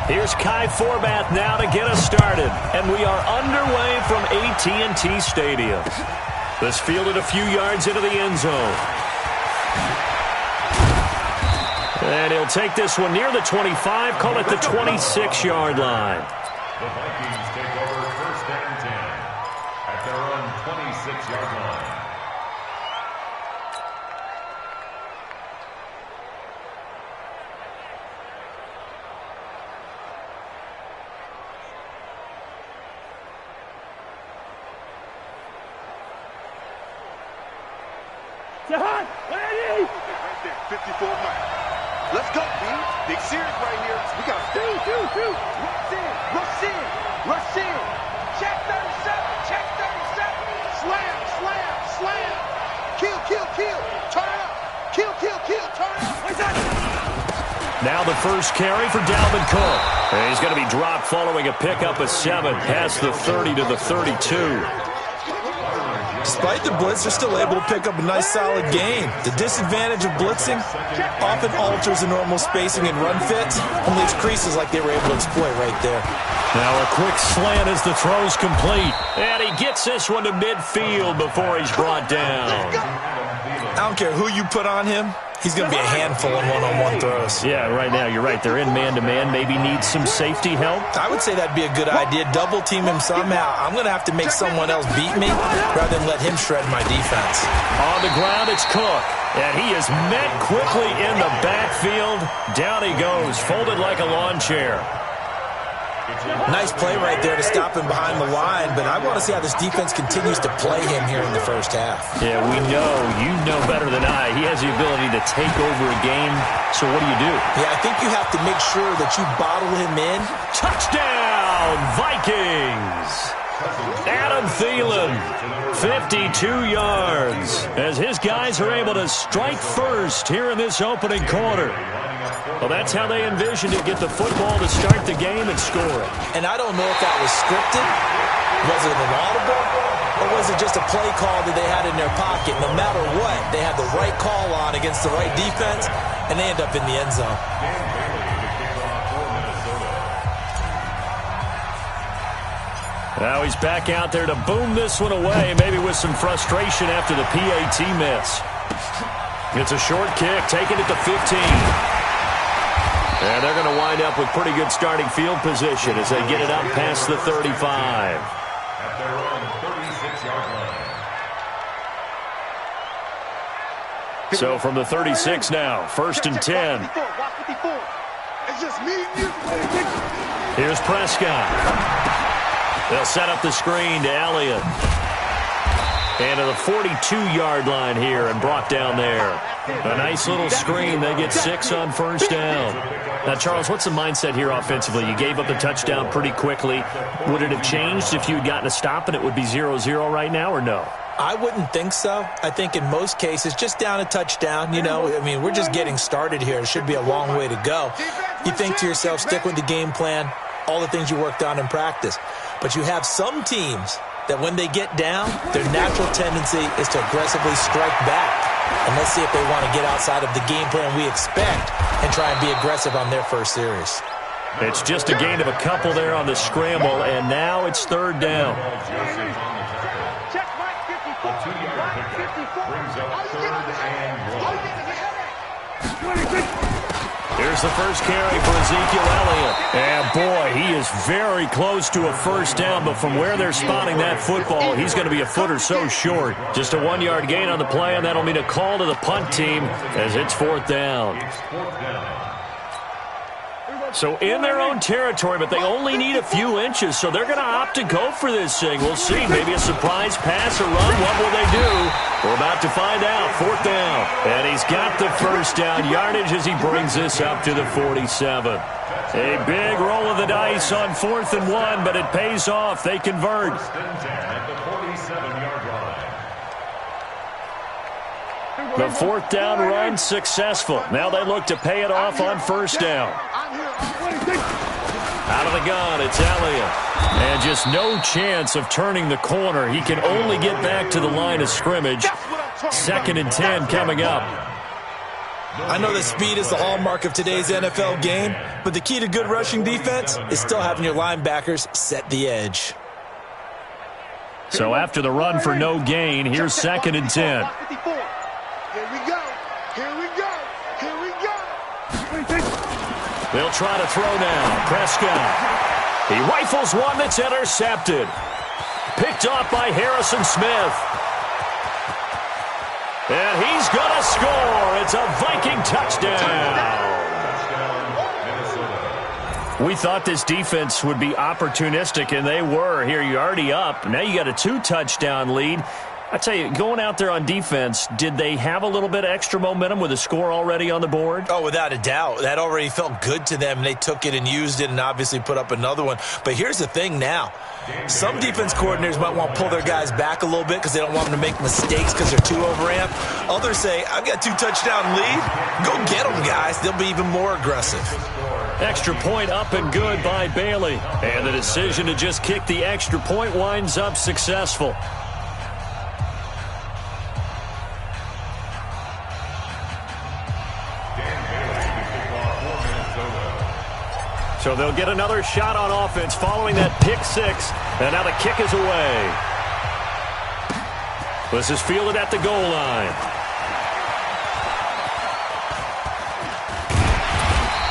Here's Kai Forbath now to get us started. And we are underway from AT&T Stadium. This fielded a few yards into the end zone. And he'll take this one near the 25, call it the 26-yard line. The Vikings take over 1st and 10 at their own 26-yard line. Right there, 54 miles. Let's go, B. Big series right here. We got to shoot. Rush in. Check 37. Slam. Kill. Turn it up. Kill. Turn it up. What's that? Now the first carry for Dalvin Cook. And he's going to be dropped following a pickup of 7 past the 30 to the 32. Despite the blitz, they're still able to pick up a nice, solid gain. The disadvantage of blitzing often alters the normal spacing and run fits. Only its creases like they were able to exploit right there. Now a quick slant as the throw's complete. And he gets this one to midfield before he's brought down. I don't care who you put on him. He's going to be a handful in one-on-one throws. Yeah, right now, you're right. They're in man-to-man. Maybe need some safety help. I would say that'd be a good idea. Double-team him somehow. I'm going to have to make someone else beat me rather than let him shred my defense. On the ground, it's Cook. And he is met quickly in the backfield. Down he goes, folded like a lawn chair. Nice play right there to stop him behind the line, but I want to see how this defense continues to play him here in the first half. Yeah, we know. You know better than I. He has the ability to take over a game, so what do you do? Yeah, I think you have to make sure that you bottle him in. Touchdown, Vikings! Adam Thielen, 52 yards, as his guys are able to strike first here in this opening quarter. Well, that's how they envisioned it, get the football to start the game and score it. And I don't know if that was scripted, was it an audible, or was it just a play call that they had in their pocket? No matter what, they had the right call on against the right defense, and they end up in the end zone. Now he's back out there to boom this one away, maybe with some frustration after the PAT miss. It's a short kick, taking it to 15. And they're going to wind up with pretty good starting field position as they get it up past the 35. At their own 36-yard line. So from the 36 now, 1st and 10. It's just me and you. Here's Prescott. They'll set up the screen to Elliott. And to the 42-yard line here and brought down there. A nice little screen. They get 6 on 1st down. Now, Charles, what's the mindset here offensively? You gave up the touchdown pretty quickly. Would it have changed if you had gotten a stop and it would be 0-0 right now, or no? I wouldn't think so. I think in most cases, just down a touchdown, we're just getting started here. It should be a long way to go. You think to yourself, stick with the game plan, all the things you worked on in practice. But you have some teams that when they get down, their natural tendency is to aggressively strike back. And let's see if they want to get outside of the game plan we expect and try and be aggressive on their first series. It's just a gain of a couple there on the scramble, and now it's 3rd down. Check Mike 54. Mike 54. Brings up 3rd and 1. Here's the first carry for Ezekiel Elliott. And, boy, he is very close to a 1st down, but from where they're spotting that football, he's going to be a foot or so short. Just a 1-yard gain on the play, and that'll mean a call to the punt team as it's 4th down. So in their own territory, but they only need a few inches, so they're going to opt to go for this thing. We'll see. Maybe a surprise pass or run. What will they do? We're about to find out. 4th down. And he's got the 1st down yardage as he brings this up to the 47. A big roll of the dice on 4th and 1, but it pays off. They convert. 1st and 10 at the 47-yard line. The 4th down run successful. Now they look to pay it off on 1st down. Out of the gun, it's Elliott. And just no chance of turning the corner. He can only get back to the line of scrimmage. 2nd and 10 coming up. I know that speed is the hallmark of today's NFL game, but the key to good rushing defense is still having your linebackers set the edge. So after the run for no gain, here's 2nd and 10. Here we go. Here we go. Here we go. They'll try to throw now. Prescott. He rifles one that's intercepted. Picked off by Harrison Smith. And he's going to score. It's a Viking touchdown. We thought this defense would be opportunistic, and they were. Here, you're already up. Now you got a 2-touchdown lead. I tell you, going out there on defense, did they have a little bit of extra momentum with a score already on the board? Oh, without a doubt. That already felt good to them. They took it and used it and obviously put up another one. But here's the thing now. Some defense coordinators might want to pull their guys back a little bit because they don't want them to make mistakes because they're too overamped. Others say, I've got 2-touchdown lead. Go get them, guys. They'll be even more aggressive. Extra point up and good by Bailey. And the decision to just kick the extra point winds up successful. So they'll get another shot on offense following that pick 6. And now the kick is away. This is fielded at the goal line.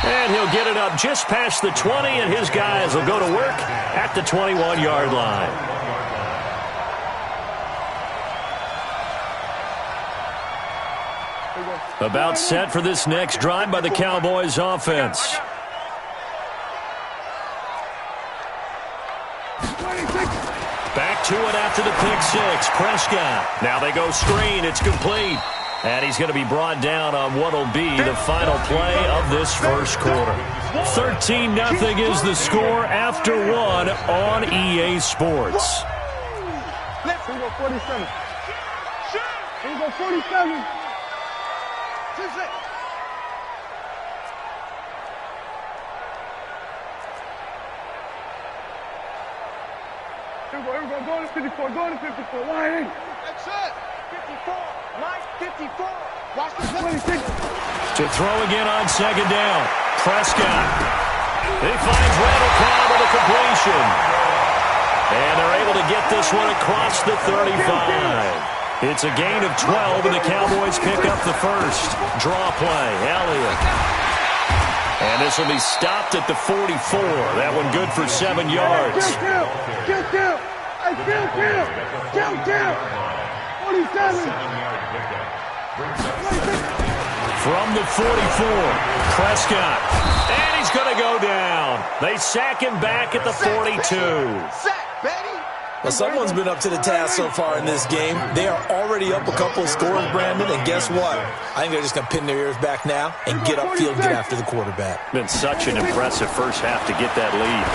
And he'll get it up just past the 20, and his guys will go to work at the 21-yard line. About set for this next drive by the Cowboys offense. Back to it after the pick 6. Prescott. Now they go screen. It's complete. And he's going to be brought down on what will be the final play of this first quarter. 13-0 is the score after 1 on EA Sports. Let's go 47. Here we go 47. Here we go, go to 54, go to 54, wide in. That's it, 54, Mike, 54. Watch the 26. To throw again on 2nd down. Prescott. He finds Randall Cobb with a completion. And they're able to get this one across the 35. It's a gain of 12, and the Cowboys pick up the first. Draw play, Elliott. And this will be stopped at the 44. That one good for 7 yards. Kill. Hey, kill. 47. From the 44, Prescott. And he's going to go down. They sack him back at the 42. Sack, baby. Well, someone's been up to the task so far in this game. They are already up a couple of scores, Brandon, and guess what? I think they're just going to pin their ears back now and get upfield and get after the quarterback. Been such an impressive first half to get that lead.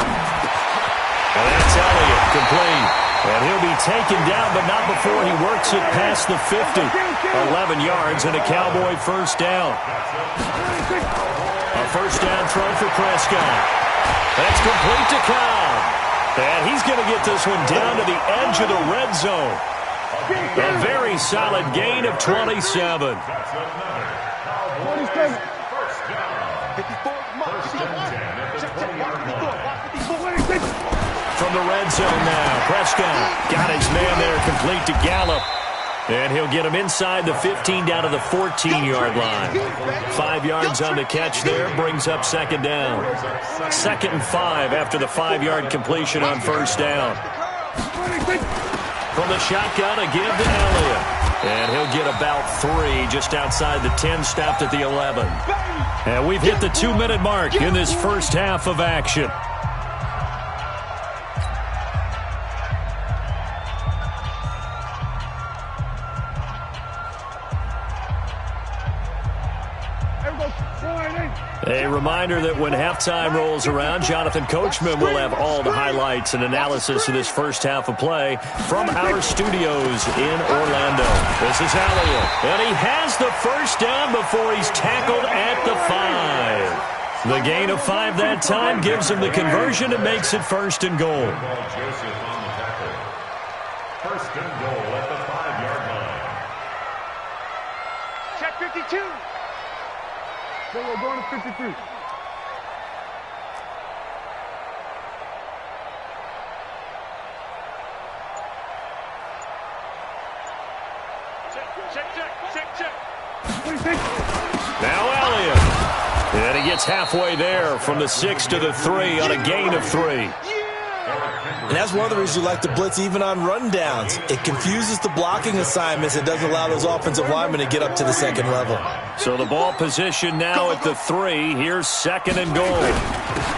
And that's Elliott, complete. And he'll be taken down, but not before he works it past the 50. 11 yards and a Cowboy first down. A first down throw for Prescott. That's complete to Cobb. And he's going to get this one down to the edge of the red zone. A very solid gain of 27. 47. From the red zone now, Prescott got his man there complete to Gallup. And he'll get him inside the 15 down to the 14-yard line. 5 yards on the catch there, brings up 2nd down. 2nd and 5 after the 5-yard completion on first down. From the shotgun, a give to Elliott. And he'll get about 3 just outside the 10, stopped at the 11. And we've hit the 2-minute mark in this first half of action. A reminder that when halftime rolls around, Jonathan Coachman will have all the highlights and analysis of this first half of play from our studios in Orlando. This is Elliott, and he has the first down before he's tackled at the 5. The gain of 5 that time gives him the conversion and makes it 1st and goal. First and goal at the 5-yard line. Check 52. We're going to 53. Now Elliott. And he gets halfway there from the 6 to the 3 on a gain of 3. And that's one of the reasons you like to blitz even on rundowns. It confuses the blocking assignments. It doesn't allow those offensive linemen to get up to the second level. So the ball position now at the 3. Here's 2nd and goal.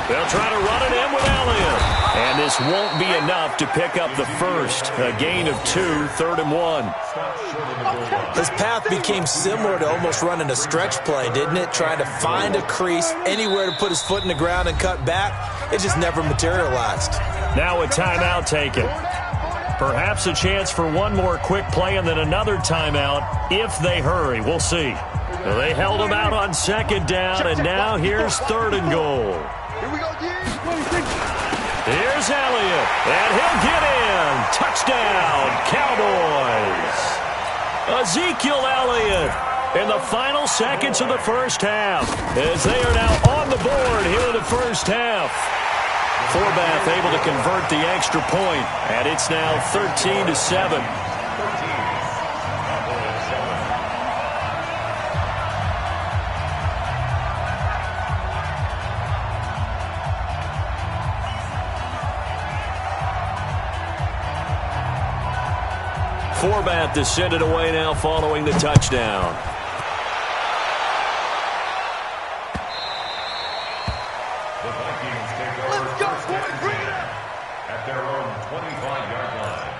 They'll try to run it in with Elliott. And this won't be enough to pick up the first. A gain of 2, 3rd and 1. His path became similar to almost running a stretch play, didn't it? Trying to find a crease, anywhere to put his foot in the ground and cut back. It just never materialized. Now a timeout taken. Perhaps a chance for one more quick play and then another timeout if they hurry. We'll see. Well, they held him out on 2nd down, and now here's 3rd and goal. Here we go, Here's Elliott, and he'll get in. Touchdown, Cowboys. Ezekiel Elliott in the final seconds of the first half as they are now on the board here in the first half. Forbath able to convert the extra point, and it's now 13-7. Forbath to send it away now following the touchdown. The Vikings take over first and 10 at their own 25-yard line.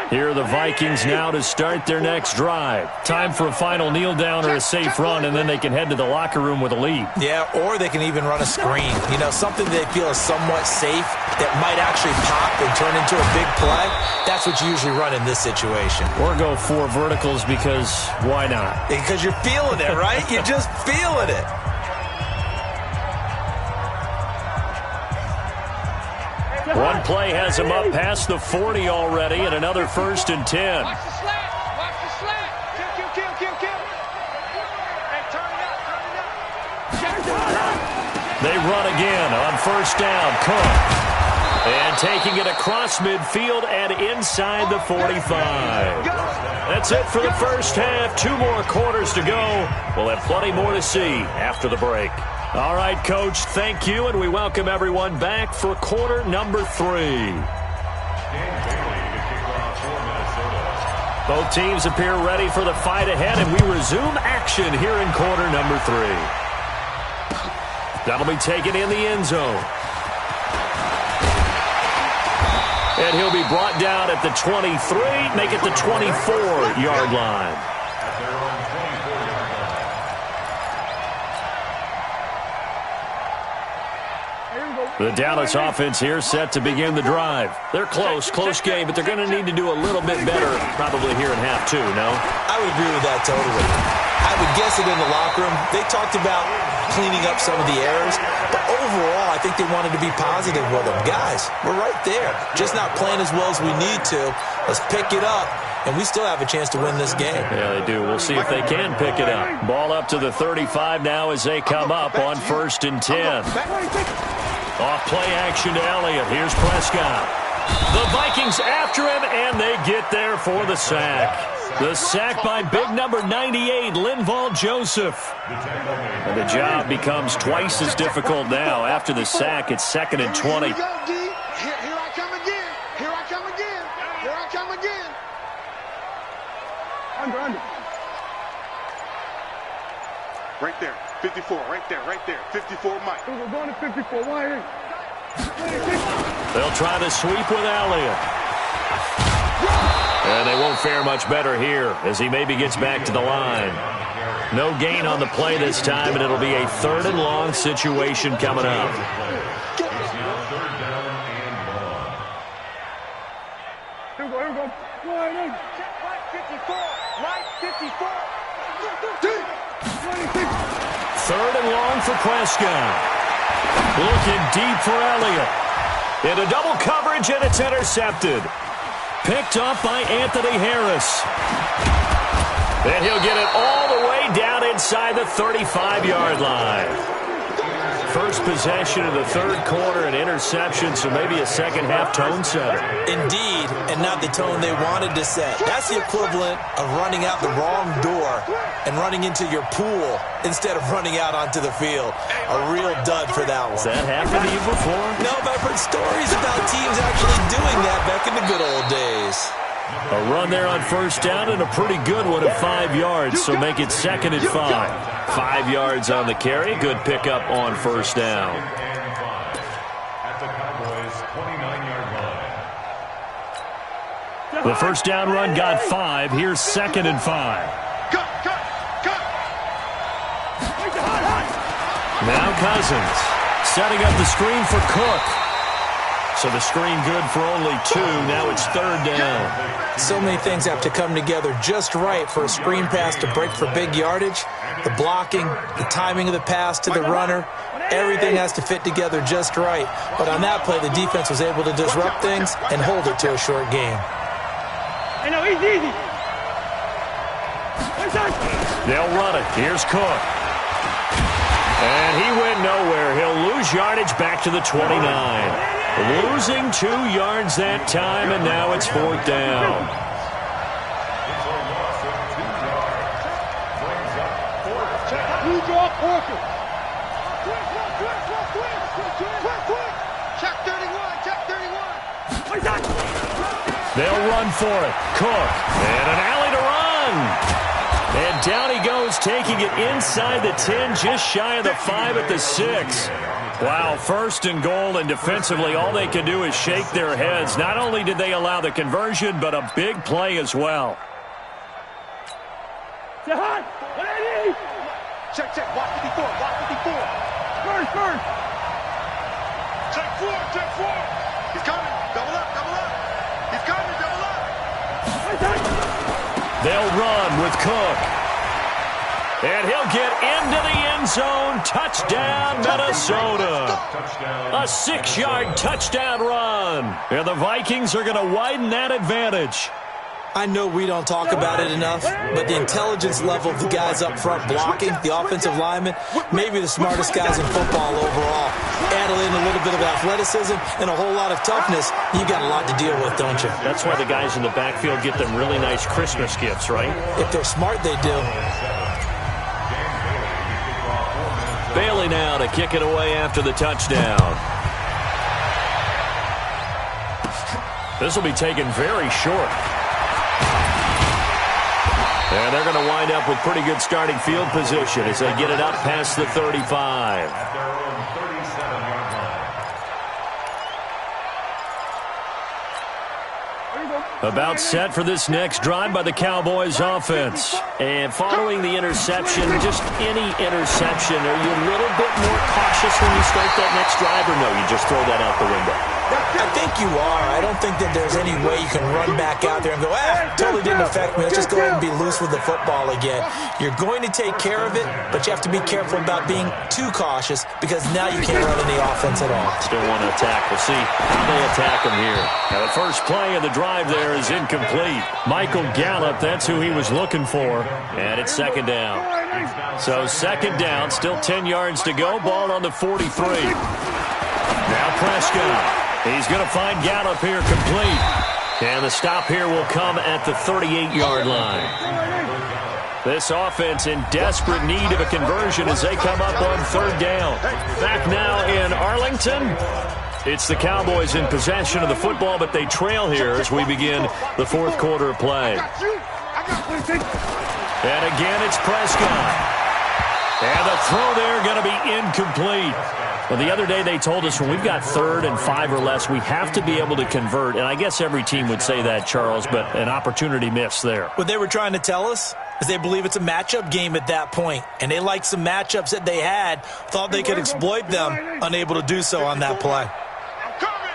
Here are the Vikings now to start their next drive. Time for a final kneel down or a safe run, and then they can head to the locker room with a lead. Yeah, or they can even run a screen. You know, something they feel is somewhat safe that might actually pop and turn into a big play. That's what you usually run in this situation. Or go 4 verticals because why not? Because you're feeling it, right? You're just feeling it. One play has him up past the 40 already, and another 1st and 10. Watch the slant. Watch the slant. Kill. Hey, turn it up. They run again on 1st down. Cook. And taking it across midfield and inside the 45. That's it for the first half. 2 more quarters to go. We'll have plenty more to see after the break. All right, Coach, thank you, and we welcome everyone back for quarter number 3. Both teams appear ready for the fight ahead, and we resume action here in quarter number 3. That'll be taken in the end zone. And he'll be brought down at the 23, make it the 24-yard line. The Dallas offense here set to begin the drive. They're close game, but they're going to need to do a little bit better probably here in half 2, no? I would agree with that totally. I would guess it in the locker room. They talked about cleaning up some of the errors, but overall, I think they wanted to be positive with them. Guys, we're right there. Just not playing as well as we need to. Let's pick it up, and we still have a chance to win this game. Yeah, they do. We'll see if they can pick it up. Ball up to the 35 now as they come up on 1st and 10. Off play action to Elliott. Here's Prescott. The Vikings after him, and they get there for the sack. The sack by big number 98, Linval Joseph. And the job becomes twice as difficult now. After the sack, it's 2nd and 20. Here I come again. Here I come again. Here I come again. Under. Right there. 54, right there. 54, Mike. We're going to 54. Why? They'll try to sweep with Elliott. And they won't fare much better here as he maybe gets back to the line. No gain on the play this time, and it'll be a 3rd and long situation coming up. Here we go. Wide 54. 3rd and long for Prescott. Looking deep for Elliott. Into double coverage, and it's intercepted. Picked up by Anthony Harris. And he'll get it all the way down inside inside the 35-yard line. First possession of the third quarter, an interception, so maybe a second-half tone setter. Indeed, and not the tone they wanted to set. That's the equivalent of running out the wrong door and running into your pool instead of running out onto the field. A real dud for that one. Has that happened to you before? No, but I've heard stories about teams actually doing that back in the good old days. A run there on first down and a pretty good one at 5 yards, so make it 2nd and 5. 5 yards on the carry. Good pickup on first down. At the Cowboys' 29-yard line. The first down run got 5. Here's 2nd and 5. Now Cousins setting up the screen for Cook. So the screen good for only 2. Now it's 3rd down. So many things have to come together just right for a screen pass to break for big yardage. The blocking, the timing of the pass to the runner, everything has to fit together just right. But on that play, the defense was able to disrupt things and hold it to a short game. Hey, no, easy. They'll run it. Here's Cook. And he went nowhere. He'll lose yardage back to the 29. Losing 2 yards that time, and now it's 4th down. It's a loss of 2 yards. Brings up 4th down. You draw Porter. Quick. Check 31. They'll run for it. Cook. And an alley to run. And down he goes, taking it inside the 10, just shy of the 5 at the 6. Wow, 1st and goal, and defensively all they can do is shake their heads. Not only did they allow the conversion, but a big play as well. Check. Watch 54. First. Check 4. He's coming. Double up. He's coming. Double up. They'll run with Cook. And he'll get into the end zone. Touchdown, Minnesota. A 6-yard touchdown run. And the Vikings are going to widen that advantage. I know we don't talk about it enough, but the intelligence level of the guys up front blocking, the offensive linemen, maybe the smartest guys in football overall. Add in a little bit of athleticism and a whole lot of toughness, you got a lot to deal with, don't you? That's why the guys in the backfield get them really nice Christmas gifts, right? If they're smart, they do. Bailey now to kick it away after the touchdown. This will be taken very short. And they're going to wind up with pretty good starting field position as they get it up past the 35. At their own 37-yard line. About set for this next drive by the Cowboys offense. And following the interception, just any interception, are you a little bit more cautious when you start that next drive, or no, you just throw that out the window? I think you are. I don't think that there's any way you can run back out there and go, totally didn't affect me. Let's just go ahead and be loose with the football again. You're going to take care of it, but you have to be careful about being too cautious because now you can't run any offense at all. Still want to attack. We'll see how they attack them here. Now, the first play of the drive there is incomplete. Michael Gallup, that's who he was looking for. And it's 2nd down. So 2nd down, still 10 yards to go. Ball on the 43. Now Prescott. He's going to find Gallup here complete. And the stop here will come at the 38-yard line. This offense in desperate need of a conversion as they come up on 3rd down. Back now in Arlington. It's the Cowboys in possession of the football, but they trail here as we begin the 4th quarter of play. And again, it's Prescott. And the throw there going to be incomplete. Well, the other day they told us when we've got 3rd and 5 or less, we have to be able to convert. And I guess every team would say that, Charles, but an opportunity missed there. What they were trying to tell us is they believe it's a matchup game at that point. And they liked some matchups that they had, thought they could exploit them, unable to do so on that play. I'm coming.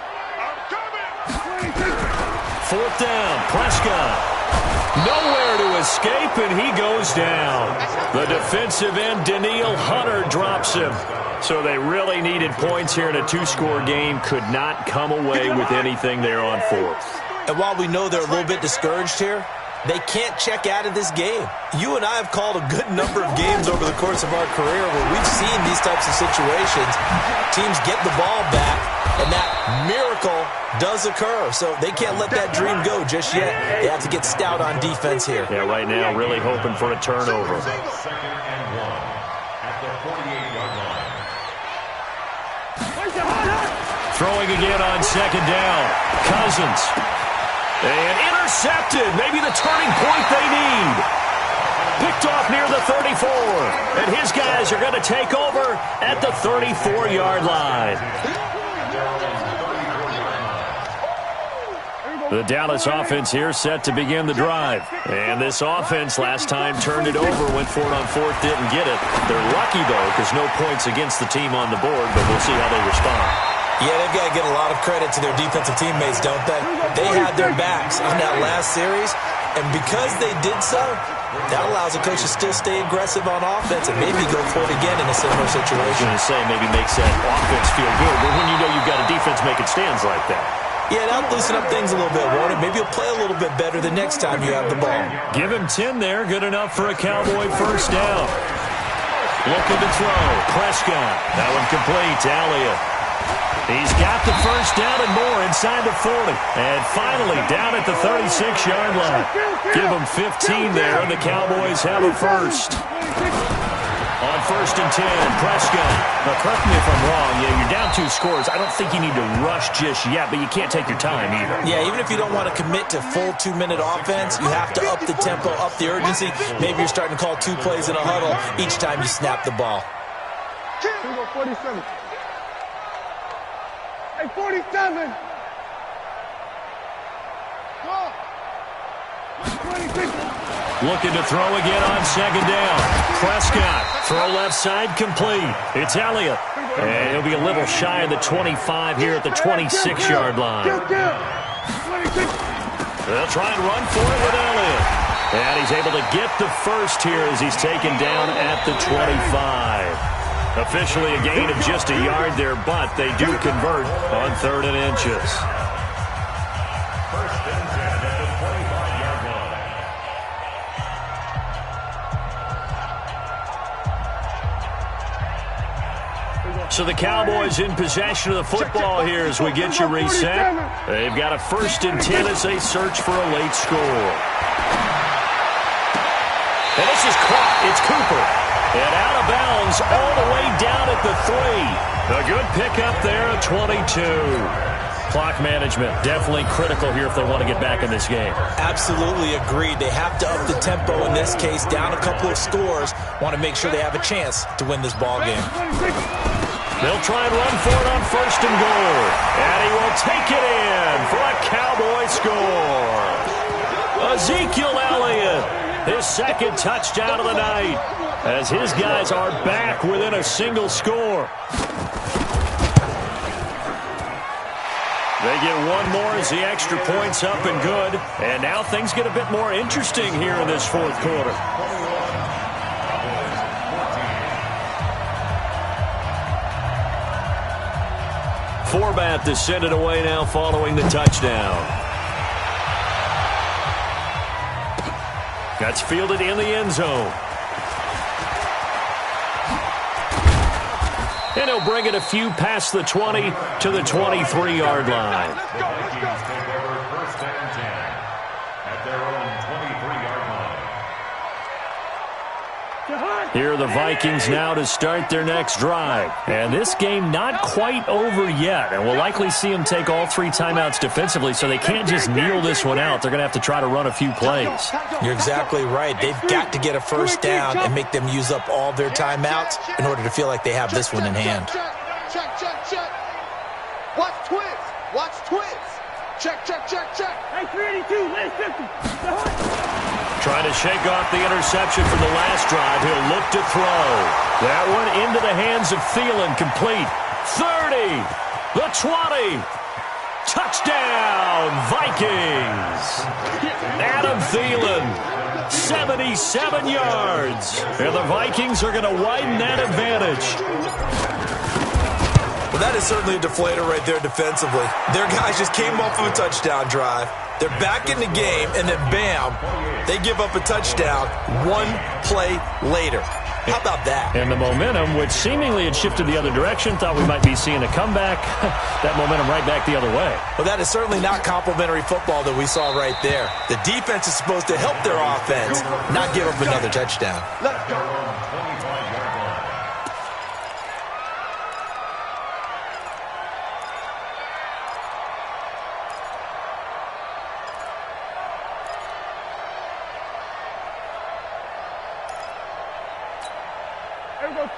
4th down, Prescott. Nowhere to escape, and he goes down. The defensive end, Danielle Hunter, drops him. So they really needed points here in a 2-score game. Could not come away with anything there on 4th. And while we know they're a little bit discouraged here, They can't check out of this game. You and I have called a good number of games over the course of our career where we've seen these types of situations. Teams get the ball back, and that miracle does occur. So they can't let that dream go just yet. They have to get stout on defense here. Yeah, right now really hoping for a turnover. Second and 1 at the 48-yard line. Throwing again on second down. Cousins. And intercepted. Maybe the turning point they need. Picked off near the 34. And his guys are going to take over at the 34-yard line. The Dallas offense here set to begin the drive. And this offense last time turned it over, went for it on fourth, didn't get it. They're lucky, though, because no points against the team on the board, but we'll see how they respond. Yeah, they've got to get a lot of credit to their defensive teammates, don't they? They had their backs on that last series, and because they did so, that allows a coach to still stay aggressive on offense and maybe go for it again in a similar I was situation. going to say maybe makes that offense feel good, but when you know you've got a defense making stands like that. Yeah, that'll loosen up things a little bit, won't it? Maybe you'll play a little bit better the next time you have the ball. Give him 10 there. Good enough for a Cowboy first down. Looking to throw. Prescott. That one complete to Elliott. He's got the first down and more inside the 40. And finally down at the 36-yard line. Give him 15 there, and the Cowboys have a first. On first and 10, Prescott. Now, correct me if I'm wrong. Yeah, you're down 2 scores. I don't think you need to rush just yet, but you can't take your time either. Yeah, even if you don't want to commit to full 2-minute offense, you have to up the tempo, up the urgency. Maybe you're starting to call 2 plays in a huddle each time you snap the ball. 47. Hey, 47. Go. 26. Looking to throw again on second down. Prescott, throw left side, complete. It's Elliott. And he'll be a little shy of the 25 here at the 26-yard line. They'll try and run for it with Elliott. And he's able to get the first here as he's taken down at the 25. Officially a gain of just a yard there, but they do convert on 3rd and inches. First and 10 at the 25-yard line. So the Cowboys in possession of the football here as we get you reset. They've got a first and 10 as they search for a late score. And this is caught. It's Cooper. And out of bounds all the way down at the 3. A good pickup there at 22. Clock management definitely critical here if they want to get back in this game. Absolutely agreed. They have to up the tempo in this case, down a couple of scores. Want to make sure they have a chance to win this ball game. They'll try and run for it on first and goal. And he will take it in for a Cowboy score. Ezekiel Elliott, his second touchdown of the night, as his guys are back within a single score. They get one more as the extra point's up and good. And now things get a bit more interesting here in this 4th quarter. Forbat to send it away now following the touchdown. That's fielded in the end zone. And he'll bring it a few past the 20 to the 23-yard line. The Vikings take over first and 10 at their own 23-yard line. Here are the Vikings now to start their next drive. And this game not quite over yet. And we'll likely see them take all 3 timeouts defensively, so they can't just kneel this one out. They're going to have to try to run a few plays. You're exactly right. They've got to get a first down and make them use up all their timeouts in order to feel like they have this one in hand. Check. Watch twins. Watch twins. Check. Hey, 382, last 50. Trying to shake off the interception from the last drive. He'll look to throw. That one into the hands of Thielen, complete. 30, the 20. Touchdown, Vikings. Adam Thielen, 77 yards. And the Vikings are going to widen that advantage. Well, that is certainly a deflator right there defensively. Their guys just came off of a touchdown drive. They're back in the game, and then bam, they give up a touchdown one play later. How about that? And the momentum, which seemingly had shifted the other direction, thought we might be seeing a comeback. That momentum right back the other way. Well, that is certainly not complimentary football that we saw right there. The defense is supposed to help their offense, not give up another touchdown. Let's go. 25-yard line.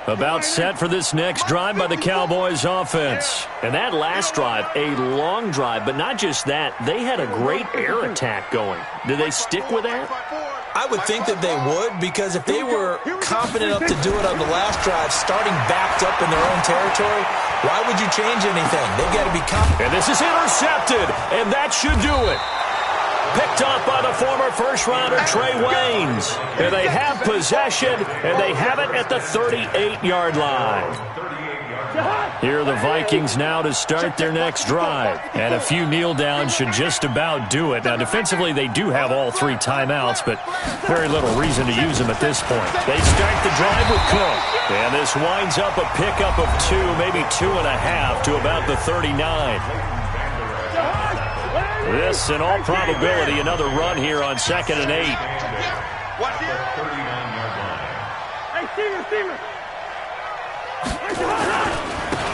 About set for this next drive by the Cowboys offense. And that last drive, a long drive, but not just that, they had a great air attack going. Do they stick with that? I would think that they would, because if they were confident enough to do it on the last drive, starting backed up in their own territory, why would you change anything? They've got to be confident. And this is intercepted, and that should do it. Picked up by the former first-rounder Trey Waynes. And they have possession, and they have it at the 38-yard line. Here are the Vikings now to start their next drive. And a few kneel downs should just about do it. Now, defensively, they do have all three timeouts, but very little reason to use them at this point. They start the drive with Cook. And this winds up a pickup of 2, maybe 2.5 to about the 39. This, in all probability, another run here on 2nd and 8. Watch it. 39-yard line. Hey, Steven.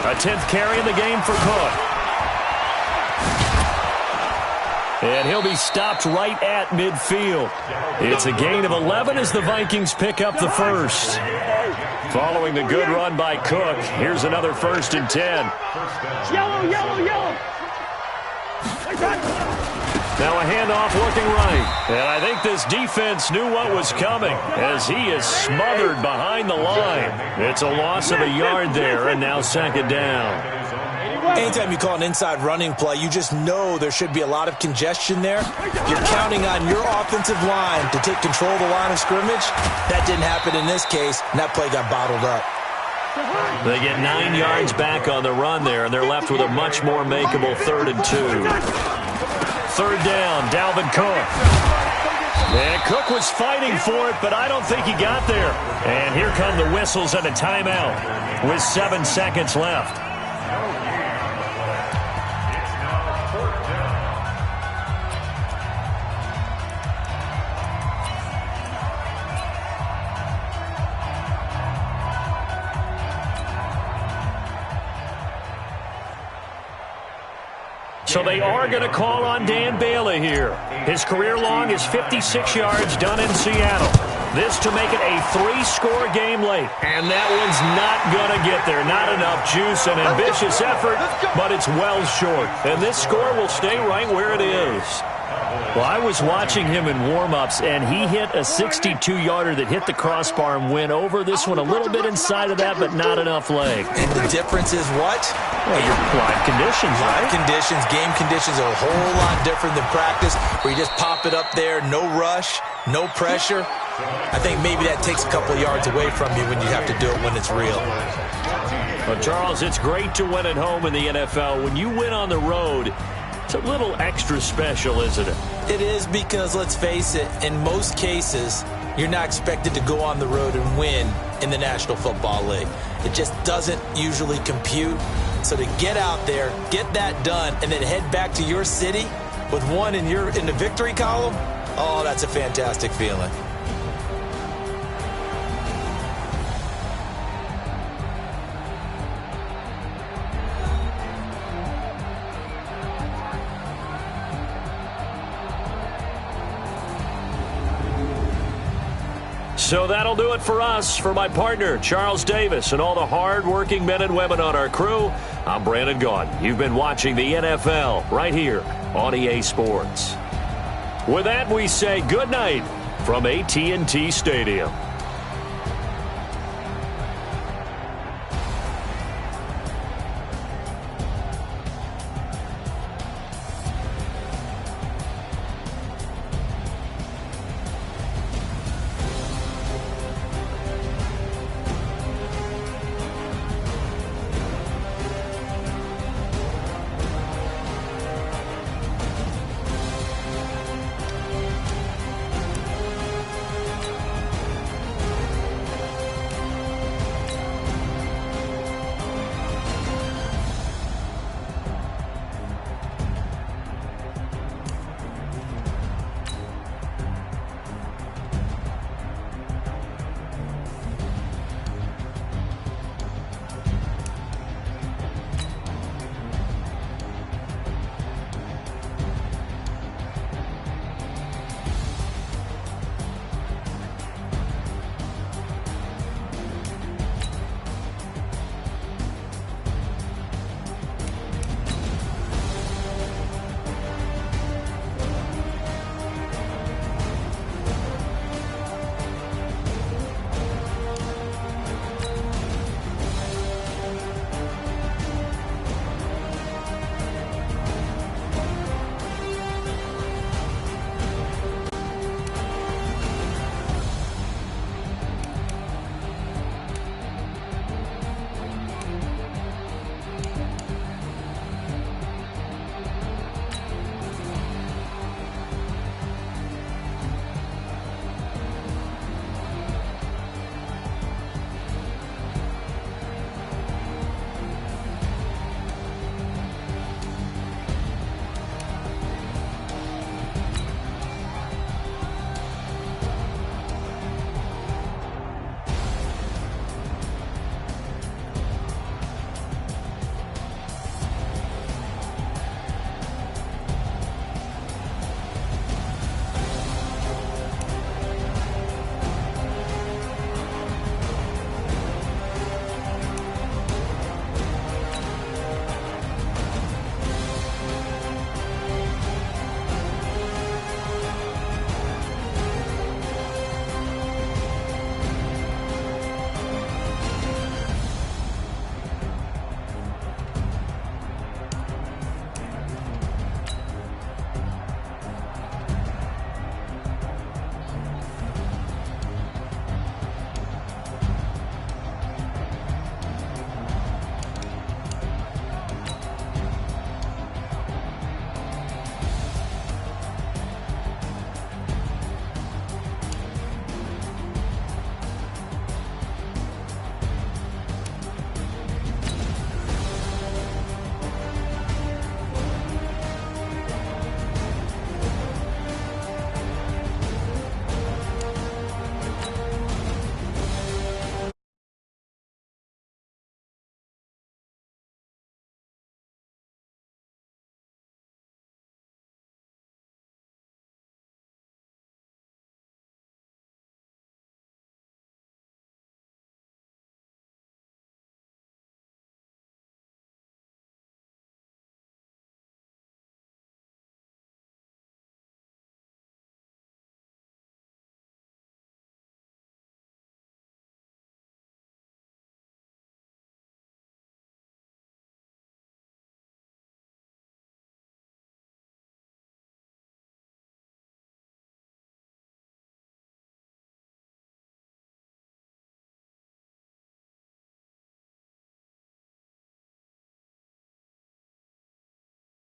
A 10th carry in the game for Cook. And he'll be stopped right at midfield. It's a gain of 11 as the Vikings pick up the first. Following the good run by Cook, here's another 1st and 10. Yellow. Now a handoff looking right. And I think this defense knew what was coming as he is smothered behind the line. It's a loss of a yard there, and now 2nd down. Anytime you call an inside running play, you just know there should be a lot of congestion there. You're counting on your offensive line to take control of the line of scrimmage. That didn't happen in this case, and that play got bottled up. They get 9 yards back on the run there, and they're left with a much more makeable 3rd and 2. 3rd down, Dalvin Cook. And Cook was fighting for it, but I don't think he got there. And here come the whistles and a timeout with 7 seconds left. So they are going to call on Dan Bailey here. His career long is 56 yards done in Seattle. This to make it a 3-score game late. And that one's not going to get there. Not enough juice and ambitious effort, but it's well short. And this score will stay right where it is. Well, I was watching him in warm-ups, and he hit a 62-yarder that hit the crossbar and went over. This one a little bit inside of that, but not enough leg. And the difference is what? Well, your live conditions, right? Live conditions, game conditions are a whole lot different than practice, where you just pop it up there, no rush, no pressure. I think maybe that takes a couple yards away from you when you have to do it when it's real. Well, Charles, it's great to win at home in the NFL. When you win on the road, it's a little extra special, isn't it? It is, because, let's face it, in most cases, you're not expected to go on the road and win in the National Football League. It just doesn't usually compute. So to get out there, get that done, and then head back to your city with one in the victory column, oh, that's a fantastic feeling. So that'll do it for us. For my partner, Charles Davis, and all the hard-working men and women on our crew, I'm Brandon Gaudin. You've been watching the NFL right here on EA Sports. With that, we say good night from AT&T Stadium.